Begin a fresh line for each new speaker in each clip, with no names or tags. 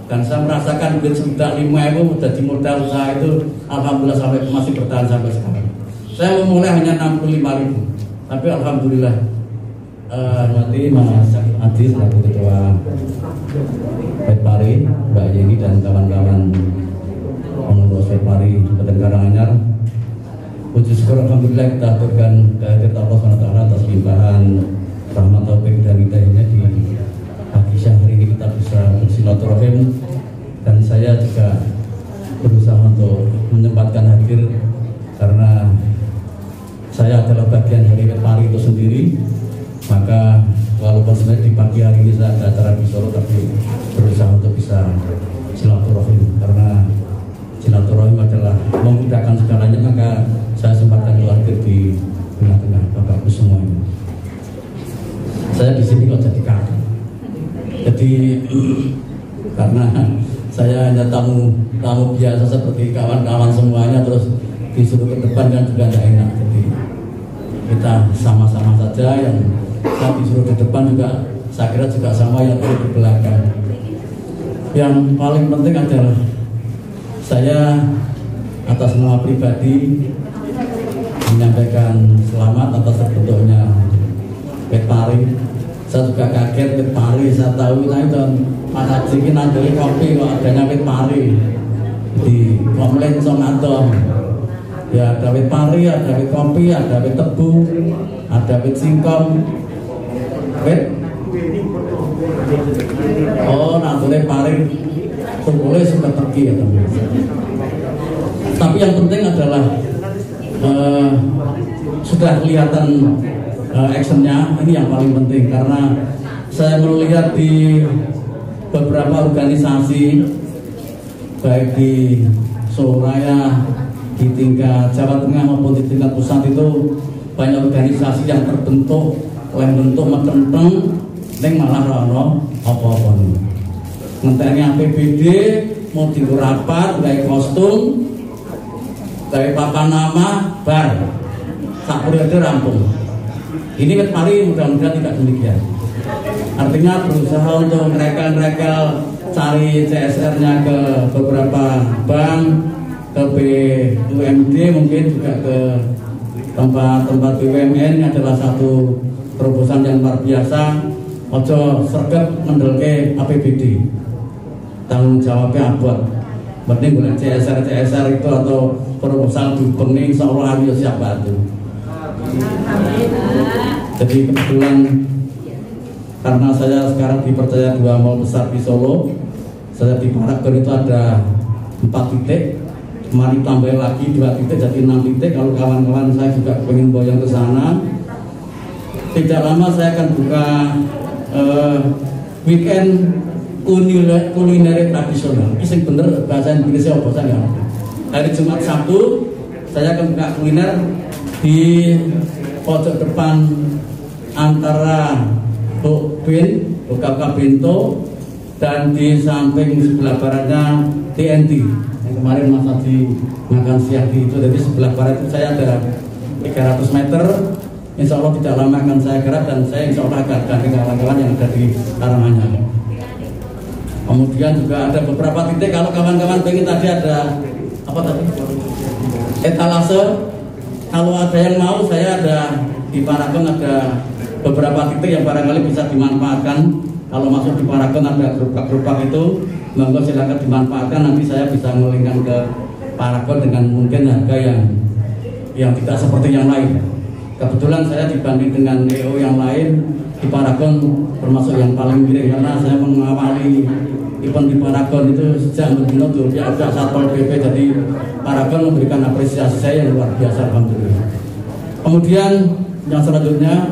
dan saya merasakan duit sekitar 5.000 jadi modal usaha itu alhamdulillah sampai masih bertahan sampai sekarang. Saya memulai hanya 65.000, tapi alhamdulillah nanti Mas Adi selaku ketua Petpari, Mbak Yeni dan kawan-kawan pengurus Petpari Kabupaten Karanganyar, puji syukur alhamdulillah kita aturkan kehadirat Allah SWT atas limpahan rahmat taufik dan hidayahnya di pagi siang hari ini kita bisa bersilaturahim, dan saya juga berusaha untuk menyempatkan hadir karena saya adalah bagian dari Petpari itu sendiri. Maka walaupun sebenarnya di pagi hari ini saya ada acara di Solo, tapi berusaha untuk bisa silaturahim karena silaturahim adalah memudahkan segalanya. Maka saya sempatkan hadir di tengah-tengah Bapak-Ibu semua ini. Saya di sini kok jadi kaget. Jadi karena saya hanya tamu biasa seperti kawan-kawan semuanya, terus disuruh ke depan kan juga tidak enak. Jadi kita sama-sama saja, yang saya disuruh ke depan juga saya kira juga sama yang di belakang. Yang paling penting adalah saya atas nama pribadi menyampaikan selamat atas terbentuknya Petpari. Saya juga kaget Petpari, saya tahu saya itu Mas Haji ini nandeli kopi kok adanya Petpari di Komlen Songato. Ya ada Petpari, ada Pet kopi, ada Pet tebu, ada Pet singkong, Pet. Oh, nandeli Pari, boleh suka pergi ya teman. Tapi yang penting adalah sudah kelihatan actionnya, ini yang paling penting karena saya melihat di beberapa organisasi baik di Solo Raya, di tingkat Jawa Tengah maupun di tingkat pusat itu banyak organisasi yang terbentuk oleh bentuk metenteng neng malah rono apa-apa nih ngenteni APBD mau dikur rapat kayak kostum kayak papan nama bar sak periode rampung. Ini Petpari mudah-mudahan tidak demikian. Artinya berusaha untuk mereka cari CSR-nya ke beberapa bank, ke BUMD, mungkin juga ke tempat-tempat BUMN. Ini adalah satu terobosan yang luar biasa. Ojo sergap mendelke APBD, tanggung jawabnya abot. Penting boleh CSR itu atau proposal dubeng ini seolah olah siap bantu. Jadi kebetulan karena saya sekarang dipercaya 2 mall besar di Solo, saya di Paragon itu ada 4 titik, mari tambah lagi 2 titik jadi 6 titik. Kalau kawan-kawan saya juga pengen boyong ke sana, tidak lama saya akan buka weekend kuliner tradisional. Ini bener bahasa Inggrisnya apa saya nggak? Hari Jumat Sabtu saya akan buka kuliner di pojok depan antara Buka Bento dan di samping sebelah baratnya TNT yang kemarin Mas Haji makan siang di itu. Jadi sebelah barat itu saya ada 300 meter. Insya Allah tidak lama akan saya gerak dan saya insya Allah akan ganti kawan-kawan yang ada di Karanganyar. Kemudian juga ada beberapa titik kalau kawan-kawan pengen tadi ada apa tadi? Etalase. Kalau ada yang mau, saya ada di Paragon ada beberapa titik yang barangkali bisa dimanfaatkan. Kalau masuk di Paragon ada gerobak-gerobak itu, monggo silakan dimanfaatkan. Nanti saya bisa ngelingkan ke Paragon dengan mungkin harga yang tidak seperti yang lain. Kebetulan saya dibanding dengan EO yang lain di Paragon termasuk yang paling miring karena saya mengawali event di Paragon itu sejak Mendino tuh ada Satpol PP, jadi Paragon memberikan apresiasi saya yang luar biasa alhamdulillah. Kemudian yang selanjutnya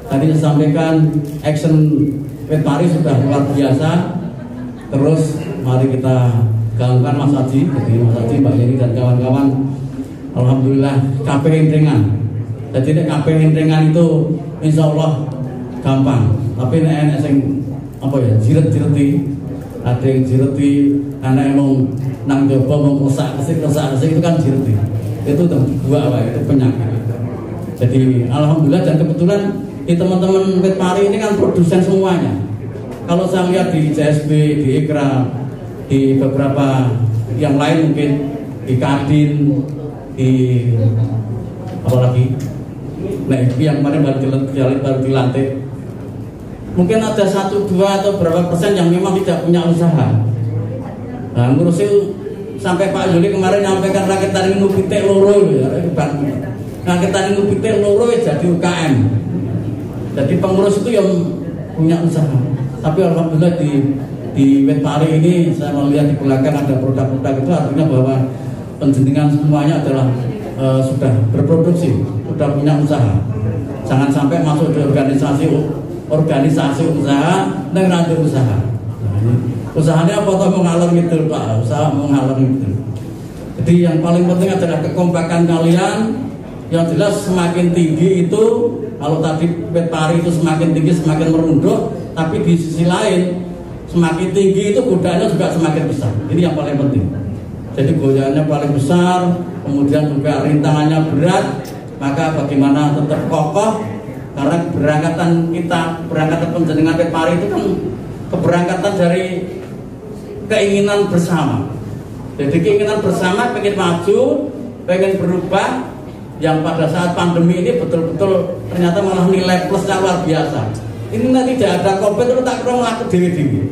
tadi saya sampaikan action Petpari sudah luar biasa. Terus mari kita gaungkan Mas Haji, jadi Mas Haji, Mbak Yeni dan kawan-kawan. Alhamdulillah KP Hindrengan. Jadi KP Hindrengan itu insya Allah gampang. Tapi nek sing apa ya jiret-jireti, ada yang jireti anak emang nang coba mau kesak itu kan jireti. Itu gua itu penyakit. Jadi alhamdulillah dan kebetulan teman-teman Petpari ini kan produsen semuanya. kalau saya lihat di CSB, di Ikra, di beberapa yang lain mungkin di Kadin, di apa lagi? Nah, yang kemarin baru dilantik. Mungkin ada 1, 2 atau berapa persen yang memang tidak punya usaha. Nah, ngurusin sampai Pak Yuli kemarin nyampaikan rakitan ini pitik loro ya, rakitan ini pitik loro jadi UKM. Jadi pengurus itu yang punya usaha. Tapi alhamdulillah di Wetpari ini saya melihat di belakang ada produk-produk itu, artinya bahwa penjenengan semuanya adalah sudah berproduksi, sudah punya usaha. Jangan sampai masuk di organisasi usaha dan rantai usaha. Nah, usahanya apa toh mengalor gitu Pak, usaha mengalor gitu. Jadi yang paling penting adalah kekompakan kalian. Yang jelas semakin tinggi itu, kalau tadi Wetpari itu semakin tinggi semakin merunduk, tapi di sisi lain semakin tinggi itu godaannya juga semakin besar. Ini yang paling penting. Jadi godaannya paling besar, kemudian juga rintangannya berat. Maka bagaimana tetap kokoh, karena berangkatan penjenengan Wetpari itu kan keberangkatan dari keinginan bersama. Jadi keinginan bersama, pengen maju, pengen berubah. Yang pada saat pandemi ini betul-betul ternyata malah nilai plusnya luar biasa. Ini nanti tidak ada COVID itu tak kira melaku dewi-dewi.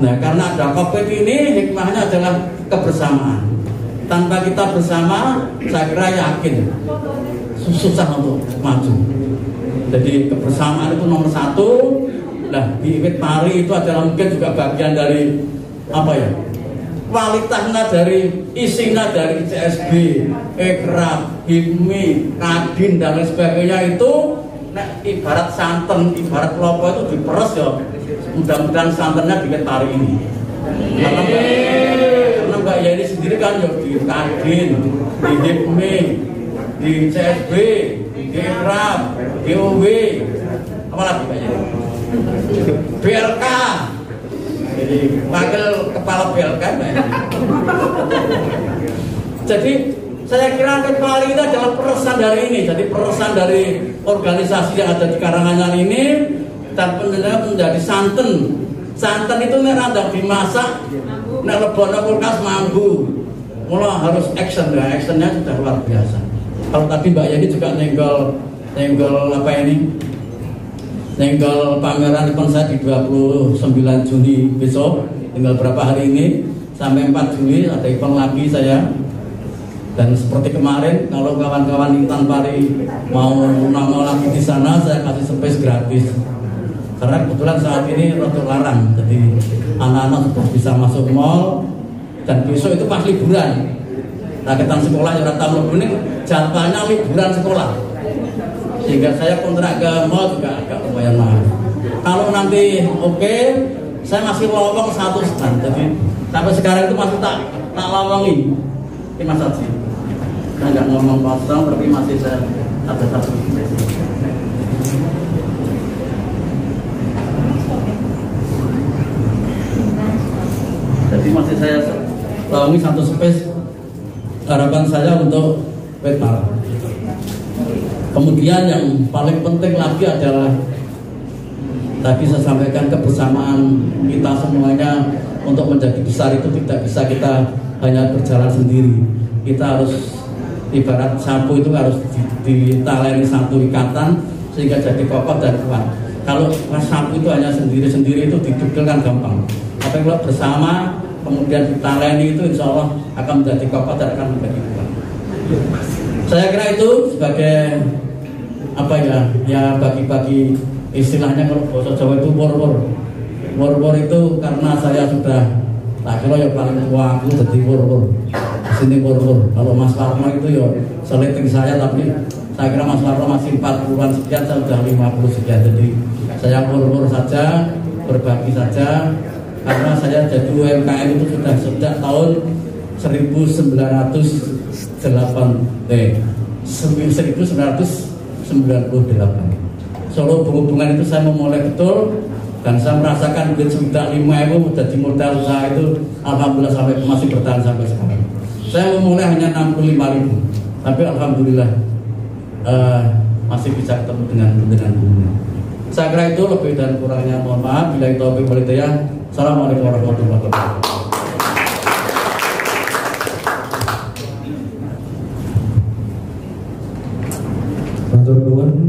Nah, karena ada COVID ini hikmahnya adalah kebersamaan. Tanpa kita bersama, saya kira yakin susah untuk maju. Jadi kebersamaan itu nomor 1. Nah, di Wetpari itu adalah mungkin juga bagian dari apa ya? Kualitasnya dari isinya dari CSB, Ikra, HIPMI, Kadin dan lain sebagainya itu ibarat santan, ibarat lopo itu diperes ya. Mudah-mudahan santannya di Wetpari ini. Karena Mbak Yeni sendiri kan ya di Kadin, di HIPMI, di CSB, di Ikra, DOW, apa lagi Mbak Yeni? BLK. Jadi wakil kepala BLK. Jadi saya kira Wetpari itu adalah peresan dari ini. Jadi peresan dari organisasi yang ada di Karanganyar ini, dan menjadi santan. Santan itu rada dimasak, nek lebono kulkas mambu. Mulai harus action, ya actionnya sudah luar biasa. Kalau tadi Mbak Yeni juga nenggol apa ini? Nenggol pameran event saya di 29 Juni besok, tinggal berapa hari ini sampai 4 Juli ada event lagi saya. Dan seperti kemarin, kalau kawan-kawan Intan Pari mau lagi di sana, saya kasih space gratis. Karena kebetulan saat ini rotok larang, jadi anak-anak sudah bisa masuk mall. Dan besok itu pas liburan, rakyatan sekolah yang tamu kuning jadwalnya liburan sekolah. Sehingga saya kontrak ke mall juga agak lumayan mahal. Kalau nanti oke, saya masih lowong 1 stand. Jadi sampai sekarang itu masih tak lowongi. Ini Mas Haji. Saya nggak ngomong kosong, tapi masih saya ada 1 space. Jadi masih saya lowongi 1 space. Harapan saya untuk Wetpari. Kemudian yang paling penting lagi adalah tadi saya sampaikan kebersamaan kita semuanya untuk menjadi besar itu tidak bisa kita hanya berjalan sendiri. Kita harus ibarat sapu itu harus ditaleni satu ikatan sehingga jadi kokoh dan kuat. Kalau sapu itu hanya sendiri-sendiri itu didugel kan gampang. Tapi kalau bersama kemudian ditaleni itu insya Allah akan menjadi kokoh dan akan menjadi kuat. Saya kira itu sebagai apa ya bagi-bagi istilahnya kalau bahasa Jawa itu wor-wor itu karena saya sudah tak kira ya paling tua aku jadi wor-wor sini wor-wor. Kalau Mas Warno itu ya seliting saya, tapi saya kira Mas Warno masih 40-an sekian, saya sudah 50 sekian. Jadi saya wor-wor saja, berbagi saja, karena saya jadi UMKM itu sudah sejak tahun 1998. Solo hubungan itu saya memulai betul, dan saya merasakan duit sekitar 5.000 jadi modal usaha itu alhamdulillah sampai masih bertahan sampai sekarang. Saya memulai hanya 65.000, tapi alhamdulillah masih bisa ketemu dengan Saya kira itu, lebih dan kurangnya mohon maaf. Bila itu taufiq wal hidayah. Assalamualaikum warahmatullahi wabarakatuh.
Matur nuwun